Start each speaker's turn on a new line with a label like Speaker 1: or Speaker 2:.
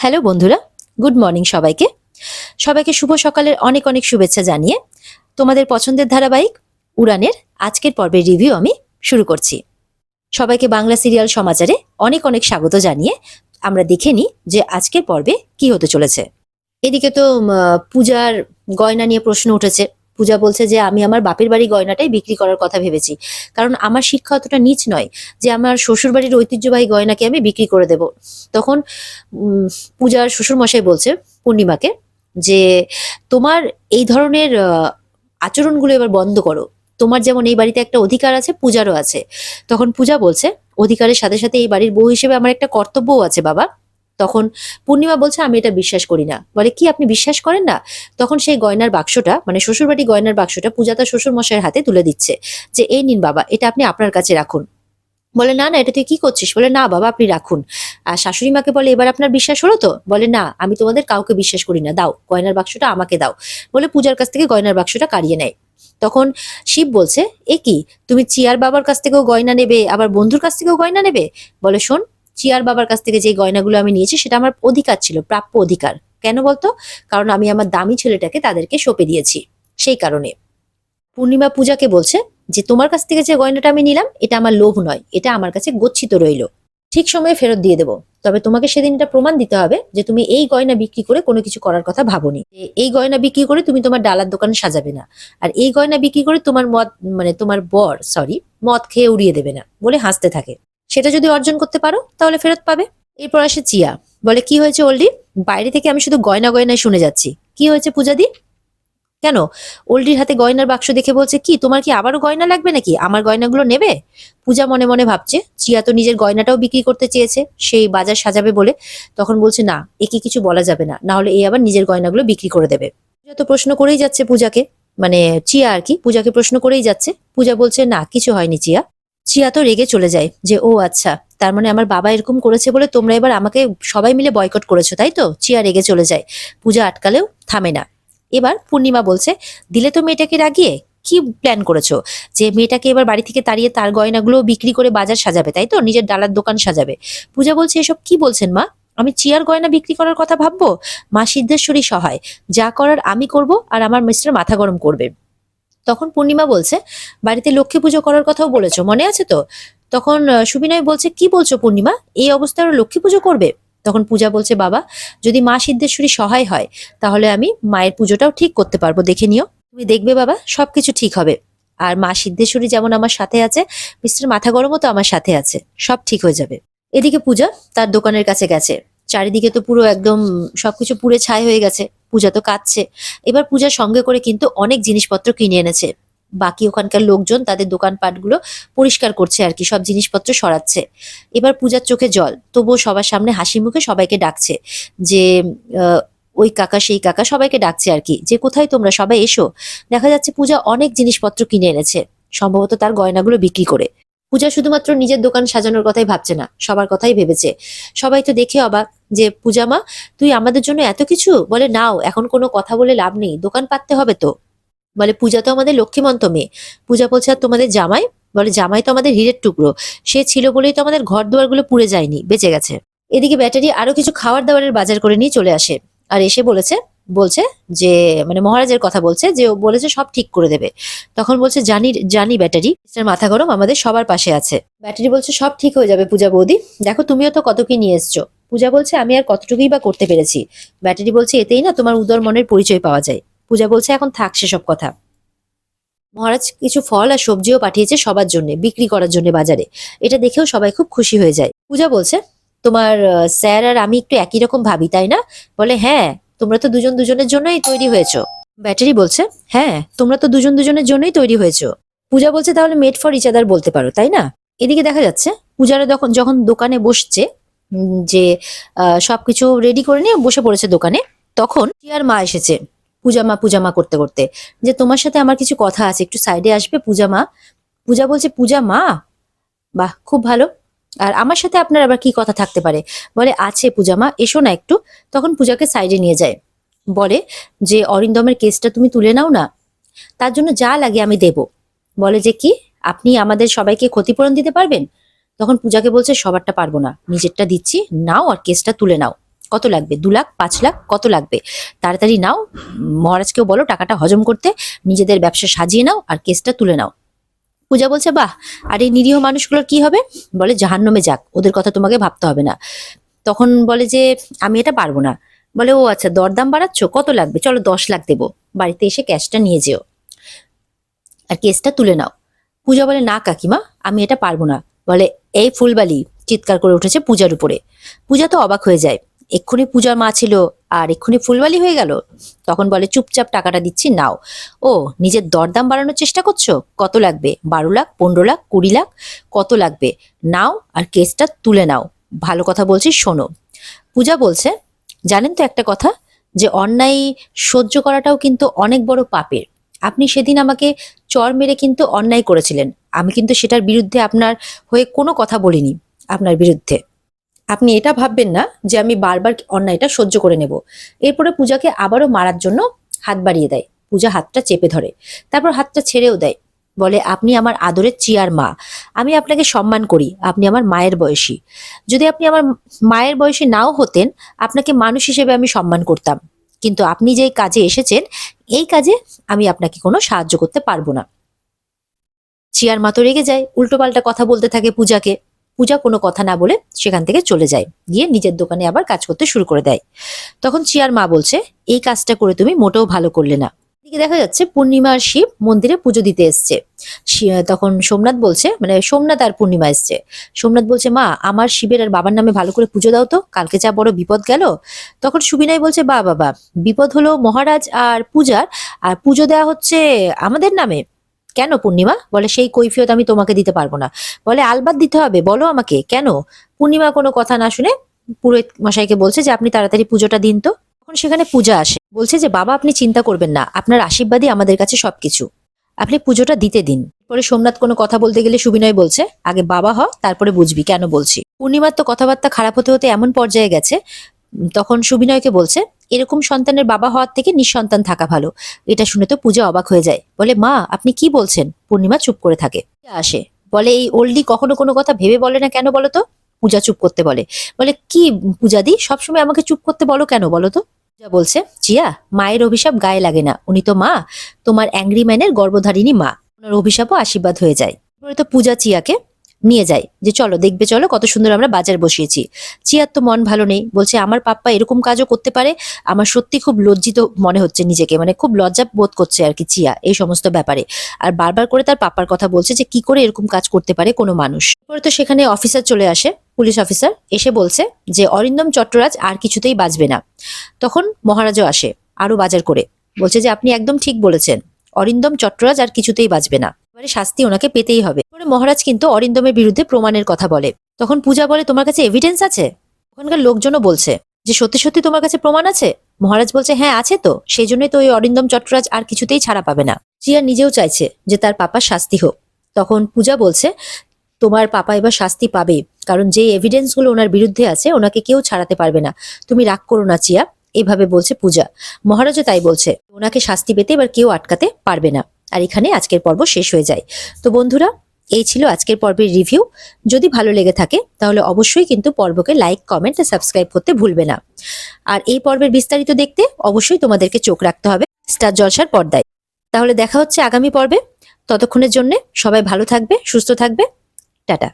Speaker 1: Hello বন্ধুরা, good morning সবাইকে। সবাইকে শুভ সকালের অনেক অনেক শুভেচ্ছা জানিয়ে তোমাদের পছন্দের ধারাবাহিক উড়ানের আজকের পর্বের রিভিউ আমি শুরু করছি। সবাইকে বাংলা সিরিয়াল সমাচারে অনেক অনেক স্বাগত জানিয়ে আমরা দেখে নিই যে আজকের পর্বে কি হতে চলেছে। এদিকে তো পূজার গয়না নিয়ে প্রশ্ন উঠেছে। পূজা বলছে যে আমি আমার বাপের বাড়ি গয়নাটাই বিক্রি করার কথা ভেবেছি, কারণ আমার শিক্ষা অতটা নিচ নয় যে আমার শ্বশুর বাড়ির ঐতিহ্যবাহী গয়নাকে আমি বিক্রি করে দেব। তখন পূজার শ্বশুর মশাই বলছে পূর্ণিমাকে যে তোমার এই ধরনের আচরণগুলো এবার বন্ধ করো। তোমার যেমন এই বাড়িতে একটা অধিকার আছে, পূজারও আছে। তখন পূজা বলছে অধিকারের সাথে সাথে এই বাড়ির বউ হিসেবে আমার একটা কর্তব্যও আছে বাবা। তখন পূর্ণিমা বলছে আমি এটা বিশ্বাস করি না। বলে কি আপনি বিশ্বাস করেন না? তখন সেই গয়নার বাক্সটা, মানে শ্বশুরবাড়ি গয়নার বাক্সটা পূজা তার শ্বশুর মশাইয়ের হাতে তুলে দিচ্ছে যে এই নিন বাবা, এটা আপনি আপনার কাছে রাখুন। বলে না না, এটা তুই কি করছিস? বলে না বাবা, আপনি রাখুন। আর শাশুড়ি মাকে বলে এবার আপনার বিশ্বাস হলো তো? বলে না, আমি তোমাদের কাউকে বিশ্বাস করি না, দাও গয়নার বাক্সটা আমাকে দাও। বলে পূজার কাছ থেকে গয়নার বাক্সটা কাড়িয়ে নেয়। তখন শিব বলছে এ কি, তুমি চিয়ার বাবার কাছ থেকেও গয়না নেবে, আবার বন্ধুর কাছ থেকেও গয়না নেবে? বলে শোন, চিয়ার বাবার কাছ থেকে যে গয়নাগুলো আমি নিয়েছি সেটা আমার অধিকার ছিল, প্রাপ্য অধিকার। কেন বলতো? কারণ আমি আমার দামি ছেলেটাকে তাদেরকে সঁপে দিয়েছি, সেই কারণে। পূর্ণিমা পূজাকে বলছে যে তোমার কাছ থেকে যে গয়নাটা আমি নিলাম এটা আমার লোভ নয়, এটা আমার কাছে গচ্ছিত রইল, ঠিক সময়ে ফেরত দিয়ে দেবো। তবে তোমাকে সেদিন এটা প্রমাণ দিতে হবে যে তুমি এই গয়না বিক্রি করে কোনো কিছু করার কথা ভাবোনি। এই গয়না বিক্রি করে তুমি তোমার ডালার দোকান সাজাবে না, আর এই গয়না বিক্রি করে তোমার তোমার বর মদ খেয়ে উড়িয়ে দেবে না, বলে হাসতে থাকে। সেটা যদি অর্জন করতে পারো তাহলে ফেরত পাবে। এরপর আসে চিয়া। বলে কি হয়েছে ওল্ডি? বাইরে থেকে আমি শুধু গয়না গয়নায় শুনে যাচ্ছি, কি হয়েছে পূজাদি? কেন? ওল্ডির হাতে গয়নার বাক্স দেখে বলছে কি তোমার কি আবারও গয়না লাগবে নাকি? আমার গয়নাগুলো নেবে? পূজা মনে মনে ভাবছে চিয়া তো নিজের গয়নাটাও বিক্রি করতে চেয়েছে সেই বাজার সাজাবে বলে। তখন বলছে না, একে কিছু বলা যাবে না, না হলে এই আবার নিজের গয়নাগুলো বিক্রি করে দেবে। পূজা তো প্রশ্ন করেই যাচ্ছে পূজাকে, মানে চিয়া আর কি পূজাকে প্রশ্ন করেই যাচ্ছে। পূজা বলছে না, কিছু হয়নি চিয়া। চিয়া তো রেগে চলে যায় যে ও আচ্ছা, তার মানে আমার বাবা এরকম করেছে বলে তোমরা এবার আমাকে সবাই মিলে বয়কট করেছো, তাই তো? চিয়া রেগে চলে যায়। পূজা আটকালেও থামে না। এবার পূর্ণিমা বলছে দিলে তো মেয়েটাকে রাগিয়ে, কি প্ল্যান করেছো? যে মেয়েটাকে এবার বাড়ি থেকে তাড়িয়ে তার গয়নাগুলো বিক্রি করে বাজার সাজাবে, তাই তো? নিজের ডালার দোকান সাজাবে। পূজা বলছে এসব কি বলছেন মা? আমি চিয়ার গয়না বিক্রি করার কথা ভাববো? মা সিদ্ধেশ্বরী সহায়, যা করার আমি করব, আর আমার মিস্টার মাথা গরম করবে। তখন পূর্ণিমা বলছে বাড়িতে লক্ষ্মী পুজো করার কথাও বলেছো, মনে আছে তো? তখন সুবিনয় বলছে কি বলছো পূর্ণিমা, এই অবস্থায় ওরা লক্ষ্মী পুজো করবে? তখন পূজা বলছে বাবা, যদি মা সিদ্ধেশ্বরী সহায় হয় তাহলে আমি মায়ের পুজোটাও ঠিক করতে পারবো, দেখে নিও। তুমি দেখবে বাবা, সবকিছু ঠিক হবে। আর মা সিদ্ধেশ্বরী যেমন আমার সাথে আছে, মিস্টার মাথা গরমও তো আমার সাথে আছে, সব ঠিক হয়ে যাবে। এদিকে পূজা তার দোকানের কাছে গেছে। চারিদিকে তো পুরো একদম সবকিছু পুড়ে ছাই হয়ে গেছে। পূজা তো কাঁদছে। এবার পূজার সঙ্গে করে কিন্তু অনেক জিনিসপত্র কিনে এনেছে। বাকি ওখানকার লোকজন তাদের দোকানপাটগুলো পরিষ্কার করছে আর কি, সব জিনিসপত্র সরাচ্ছে। এবার পূজার চোখে জল, তবুও সবার সামনে হাসি মুখে সবাইকে ডাকছে যে ওই কাকা সেই কাকা সবাইকে ডাকছে আর কি, যে কোথায় তোমরা সবাই এসো। দেখা যাচ্ছে পূজা অনেক জিনিসপত্র কিনে এনেছে, সম্ভবত তার গয়নাগুলো বিক্রি করে। পূজা শুধুমাত্র নিজের দোকান সাজানোর কথাই ভাবছে না, সবার কথাই ভেবেছে। সবাই তো দেখে অবাক যে পূজা মা, তুই আমাদের জন্য এত কিছু? বলে নাও, এখন কোনো কথা বলে লাভ নেই, দোকান পাততে হবে তো। বলে পূজা তো আমাদের লক্ষ্মীমন্ত মেয়ে। পূজা বলছে আর তোমাদের জামাই? বলে জামাই তো আমাদের হীরের টুকরো, সে ছিল বলেই তো আমাদের ঘর দুয়ার গুলো পুড়ে যায়নি, বেঁচে গেছে। এদিকে ব্যাটারি আরো কিছু খাবার দাবারের বাজার করে নিয়ে চলে আসে, আর এসে বলছে যে মানে মহারাজের কথা বলছে যে ও বলেছে সব ঠিক করে দেবে। তখন বলছে জানি জানি ব্যাটারি, মিস্টার মাথা গরম আমাদের সবার পাশে আছে। ব্যাটারি বলছে সব ঠিক হয়ে যাবে পূজা বৌদি, দেখো তুমিও তো কত কি নিয়ে এসছো। পূজা বলছে আমি আর কতটুকুই বা করতে পেরেছি। ব্যাটারি বলছে এতেই না তোমার উদর মনের পরিচয় পাওয়া যায়। পূজা বলছে এখন থাক সেসব কথা। মহারাজ কিছু ফল আর সবজিও পাঠিয়েছে সবার জন্য বিক্রি করার জন্য বাজারে। এটা দেখেও সবাই খুব খুশি হয়ে যায়। পূজা বলছে তোমার স্যার আর আমি একটু একই রকম ভাবি, তাই না? বলে হ্যাঁ, তোমরা তো দুজন দুজনের জন্যই তৈরি হয়েছো। ব্যাটারি বলছে হ্যাঁ, তোমরা তো দুজন দুজনের জন্যই তৈরি হয়েছো। পূজা বলছে তাহলে মেড ফর ইচ আদার বলতে পারো, তাই না? এদিকে দেখা যাচ্ছে পূজারা যখন দোকানে বসছে, যে সবকিছু রেডি করে নিয়ে বসে পড়েছে দোকানে, তখন টিয়ার মা এসেছে পূজা মা করতে করতে, যে তোমার সাথে আমার কিছু কথা আছে, একটু সাইডে আসবে পূজা মা? পূজা বলছে পূজা মা? বাহ, খুব ভালো। আর আমার সাথে আপনার আবার কি কথা থাকতে পারে? বলে আছে পূজা মা, এসো না একটু। তখন পূজাকে সাইডে নিয়ে যায়, বলে যে অরিন্দমের কেসটা তুমি তুলে নাও না, তার জন্য যা লাগে আমি দেব। বলে যে কি, আপনি আমাদের সবাইকে ক্ষতিপূরণ দিতে পারবেন? তখন পূজাকে বলছে সবারটা পারবো না, নিজেরটা দিচ্ছি, নাও আর কেসটা তুলে নাও। কত লাগবে? 2 লাখ, 5 লাখ, কত লাগবে? তাড়াতাড়ি নাও, মহারাজকেও বলো টাকাটা হজম করতে, নিজেদের ব্যবসা সাজিয়ে নাও আর কেসটা তুলে নাও। পূজা বলছে বাহ, আর এই নিরীহ মানুষগুলোর কি হবে? বলে জাহান্নামে যাক, ওদের কথা তোমাকে ভাবতে হবে না। তখন বলে যে আমি এটা পারবো না। বলে ও আচ্ছা, দরদাম বাড়াচ্ছ, কত লাগবে? চলো 10 লাখ দেবো, বাড়িতে এসে ক্যাশটা নিয়ে যেও আর কেসটা তুলে নাও। পূজা বলে না কাকিমা, আমি এটা পারবো না। বলে এই ফুলবালি, চিৎকার করে উঠেছে পূজার উপরে। পূজা তো অবাক হয়ে যায়, এক্ষুনি পূজার মা ছিল আর এক্ষুনি ফুলবালি হয়ে গেল। তখন বলে চুপচাপ টাকাটা দিচ্ছি, নাও। ও, নিজের দরদাম বাড়ানোর চেষ্টা করছো? কত লাগবে? 12 লাখ, 15 লাখ, 20 লাখ, কত লাগবে? নাও আর কেসটা তুলে নাও, ভালো কথা বলছি শোনো। পূজা বলছে জানেন তো একটা কথা, যে অন্যায় সহ্য করাটাও কিন্তু অনেক বড় পাপের। আপনি সেদিন আমাকে চর মেরে কিন্তু অন্যায় করেছিলেন, আমি কিন্তু সেটার বিরুদ্ধে আপনার হয়ে কোনো কথা বলিনি আপনার বিরুদ্ধে। আপনি এটা ভাববেন না যে আমি বারবার অন্যায়টা সহ্য করে নেব। এরপরে পূজাকে আবারও মারার জন্য হাত বাড়িয়ে দেয়। পূজা হাতটা চেপে ধরে, তারপর হাতটা ছেড়েও দেয়। বলে আপনি আমার আদরের চিয়ার মা, আমি আপনাকে সম্মান করি, আপনি আমার মায়ের বয়সী। যদি আপনি আমার মায়ের বয়সী নাও হতেন, আপনাকে মানুষ হিসেবে আমি সম্মান করতাম, কিন্তু আপনি যে কাজে এসেছেন, এই কাজে আমি আপনাকে কোনো সাহায্য করতে পারবো না। চিয়ার মা তো রেগে যায়, উল্টোপাল্টা কথা বলতে থাকে পূজাকে। পূজা কোনো কথা না বলে সেখান থেকে চলে যায়, গিয়ে নিজের দোকানে আবার কাজ করতে শুরু করে দেয়। তখন চিয়ার মা বলছে এই কাজটা করে তুমি মোটেও ভালো করলে না। এদিকে দেখা যাচ্ছে পূর্ণিমা আর শিব মন্দিরে পুজো দিতে এসছে। তখন সোমনাথ বলছে, মানে সোমনাথ আর পূর্ণিমা এসছে। সোমনাথ বলছে মা, আমার শিবের আর বাবার নামে ভালো করে পুজো দাও তো, কালকে যা বড় বিপদ গেল। তখন সুবিনয় বলছে বা বাবা, বিপদ হলো মহারাজ আর পূজার, আর পুজো দেওয়া হচ্ছে আমাদের নামে? কেন পূর্ণিমা? বলে সেই কৈফিয়ত আমি তোমাকে দিতে পারবো না। বলে আলবাত দিতে হবে, বলো আমাকে কেন? পূর্ণিমা কোনো কথা না শুনে পুরোহিত মশাইকে বলছে যে আপনি তাড়াতাড়ি পুজোটা দিন তো। তখন সেখানে পূজা আসে, বলছে যে বাবা আপনি চিন্তা করবেন না, আপনার আশীর্বাদই আমাদের কাছে সবকিছু, আপনি পুজোটা দিতে দিন। পরে সোমনাথ কোনো কথা বলতে গেলে সুবিনয় বলছে আগে বাবা হ, তারপরে বুঝবি কেন বলছি। পূর্ণিমার তো কথাবার্তা খারাপ হতে হতে এমন পর্যায়ে গেছে, তখন সুবিনয়কে বলছে এরকম সন্তানের বাবা হওয়ার থেকে নিঃসন্তান থাকা ভালো। এটা শুনে তো পূজা অবাক হয়ে যায়, বলে মা আপনি কি বলছেন? পূর্ণিমা চুপ করে থাকে। আসে, বলে এই ওল্ডি কখনো কোনো কথা ভেবে বলে না কেন বলো তো? পূজা চুপ করতে বলে। বলে কি পূজাদি, সবসময় আমাকে চুপ করতে বলো কেন বলো তো? পূজা বলছে জিয়া, মায়ের অভিশাপ গায়ে লাগে না, উনি তো মা, তোমার অ্যাংরি ম্যানের গর্ভধারিণী মা, ওনার অভিশাপও আশীর্বাদ হয়ে যায়। এরপরে তো পূজা চিয়াকে নিয়ে যায় যে চলো দেখবে, চলো কত সুন্দর আমরা বাজার বসিয়েছি। চিয়ার তো মন ভালো নেই, বলছে আমার পাপ্পা এরকম কাজও করতে পারে, আমার সত্যি খুব লজ্জিত মনে হচ্ছে নিজেকে, মানে খুব লজ্জা বোধ করছে আর কি চিয়া এই সমস্ত ব্যাপারে। আর বারবার করে তার পাপ্পার কথা বলছে যে কি করে এরকম কাজ করতে পারে কোনো মানুষ। পরে তো সেখানে অফিসার চলে আসে, পুলিশ অফিসার এসে বলছে যে অরিন্দম চট্টরাজ আর কিছুতেই বাঁচবে না। তখন মহারাজও আসে আরো বাজার করে, বলছে যে আপনি একদম ঠিক বলেছেন, অরিন্দম চট্টরাজ আর কিছুতেই বাঁচবে না, এবারে শাস্তি ওনাকে পেতেই হবে। পরে মহারাজ কিন্তু অরিন্দমের বিরুদ্ধে প্রমাণের কথা বলে। তখন পূজা বলে তোমার কাছে এভিডেন্স আছে? ওখানকার লোকজনও বলছে যে সত্যি সত্যি তোমার কাছে প্রমাণ আছে? মহারাজ বলছে হ্যাঁ আছে তো, সেই জন্যই তো ওই অরিন্দম চট্টরাজ আর কিছুতেই ছাড়া পাবে না। জিয়া নিজেও চাইছে যে তার পাপার শাস্তি হোক। তখন পূজা বলছে তোমার পাপা এবার শাস্তি পাবে, কারণ যে এভিডেন্স গুলো ওনার বিরুদ্ধে আছে ওনাকে কেউ ছাড়াতে পারবে না, তুমি রাগ করো না চিয়া, এইভাবে বলছে পূজা। মহারাজও তাই বলছে, ওনাকে শাস্তি পেতে এবার কেউ আটকাতে পারবে না। আর এখানে আজকের পর্ব শেষ হয়ে যায়। তো বন্ধুরা, এই ছিল আজকের পর্বের রিভিউ। যদি ভালো লেগে থাকে তাহলে অবশ্যই কিন্তু পর্বকে লাইক, কমেন্ট আর সাবস্ক্রাইব করতে ভুলবে না। আর এই পর্বের বিস্তারিত দেখতে অবশ্যই তোমাদেরকে চোখ রাখতে হবে স্টার জলসার পর্দায়। তাহলে দেখা হচ্ছে আগামী পর্বে। ততক্ষণের জন্য সবাই ভালো থাকবে, সুস্থ থাকবে, টাটা।